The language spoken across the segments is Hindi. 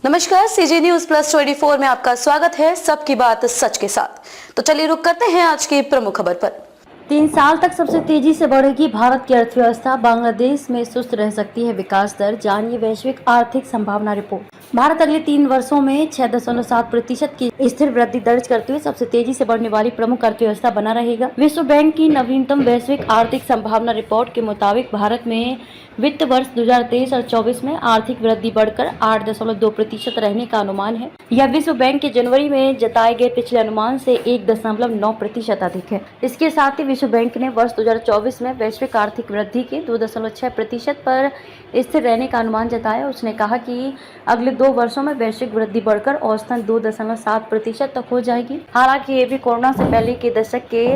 नमस्कार, सीजी न्यूज प्लस 24 में आपका स्वागत है। सबकी बात सच के साथ। तो चलिए रुक करते हैं आज की प्रमुख खबर पर। 3 साल तक सबसे तेजी से बढ़ेगी भारत की अर्थव्यवस्था, बांग्लादेश में सुस्त रह सकती है विकास दर, जानिए वैश्विक आर्थिक संभावना रिपोर्ट। भारत अगले 3 वर्षों में 6.7% की स्थिर वृद्धि दर्ज करते हुए सबसे तेजी से बढ़ने वाली प्रमुख अर्थव्यवस्था बना रहेगा। विश्व बैंक की नवीनतम वैश्विक आर्थिक संभावना रिपोर्ट के मुताबिक भारत में वित्त वर्ष 2023 और 24 में आर्थिक वृद्धि बढ़कर 8.2% रहने का अनुमान है। यह विश्व बैंक के जनवरी में जताए गए पिछले अनुमान से 1.9% अधिक है। इसके साथ ही विश्व बैंक ने वर्ष 2024 में वैश्विक आर्थिक वृद्धि के 2.6% पर स्थिर रहने का अनुमान जताया। उसने कहा कि अगले 2 वर्षों में वैश्विक वृद्धि बढ़कर औसतन 2.7% तक हो जाएगी। हालांकि ये भी कोरोना से पहले के दशक के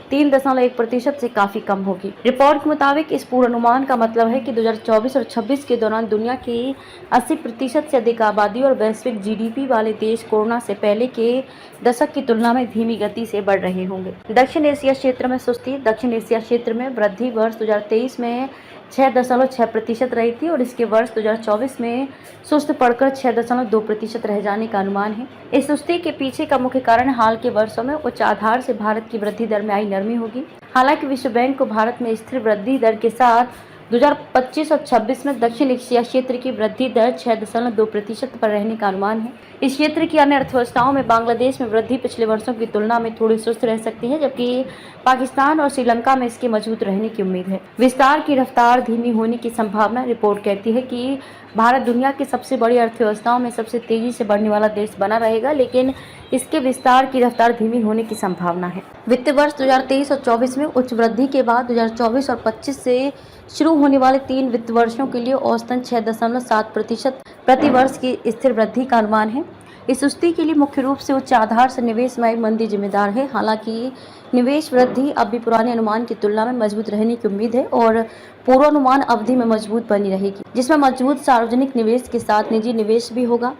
3.1% से काफी कम होगी। रिपोर्ट के मुताबिक इस पूर्वानुमान का मतलब है कि 2024 और 26 के दौरान दुनिया की 80% से अधिक आबादी और वैश्विक जीडीपी वाले देश कोरोना से पहले के दशक की तुलना में धीमी गति से बढ़ रहे होंगे। दक्षिण एशिया क्षेत्र में सुस्ती। दक्षिण एशिया क्षेत्र में वृद्धि वर्ष 2023 में 6.6% रही थी और इसके वर्ष 2024 में सुस्त पड़कर 6.2% रह जाने का अनुमान है। इस सुस्ती के पीछे का मुख्य कारण हाल के वर्षों में उच्च आधार से भारत की वृद्धि दर में आई नरमी होगी। हालांकि विश्व बैंक को भारत में स्थिर वृद्धि दर के साथ 2025 और 26 में दक्षिण एशिया क्षेत्र की वृद्धि दर 6.2% पर रहने का अनुमान है। इस क्षेत्र की अन्य अर्थव्यवस्थाओं में बांग्लादेश में वृद्धि पिछले वर्षों की तुलना में थोड़ी सुस्त रह सकती है, जबकि पाकिस्तान और श्रीलंका में इसके मजबूत रहने की उम्मीद है। विस्तार की रफ्तार धीमी होने की संभावना। रिपोर्ट कहती है कि भारत दुनिया की सबसे बड़ी अर्थव्यवस्थाओं में सबसे तेजी से बढ़ने वाला देश बना रहेगा, लेकिन इसके विस्तार की रफ्तार धीमी होने की संभावना है। वित्त वर्ष 2023 और 24 में उच्च वृद्धि के बाद 2024 और 25 से शुरू होने वाले 3 वित्त वर्षों के लिए औसतन 6.7% प्रति वर्ष की स्थिर वृद्धि का अनुमान है। इस सुस्ती के लिए मुख्य रूप से उच्च आधार से निवेश में आई मंदी जिम्मेदार है। हालांकि निवेश वृद्धि अब भी पुराने अनुमान की तुलना में मजबूत रहने की उम्मीद है और पूर्वानुमान अवधि में मजबूत बनी रहेगी, जिसमें मजबूत सार्वजनिक निवेश के साथ निजी निवेश भी होगा।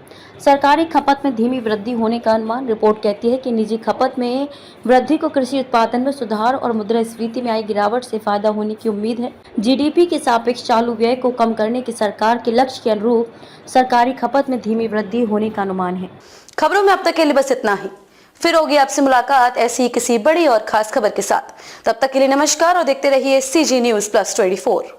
सरकारी खपत में धीमी वृद्धि होने का अनुमान। रिपोर्ट कहती है कि निजी खपत में वृद्धि को कृषि उत्पादन में सुधार और मुद्रास्फीति में आई गिरावट से फायदा होने की उम्मीद है। जीडीपी के सापेक्ष चालू व्यय को कम करने की सरकार के लक्ष्य के अनुरूप सरकारी खपत में धीमी वृद्धि होने का अनुमान है। खबरों में अब तक के लिए बस इतना ही। फिर होगी आपसे मुलाकात ऐसी किसी बड़ी और खास खबर के साथ। तब तक के लिए नमस्कार और देखते रहिए सीजी न्यूज प्लस 24।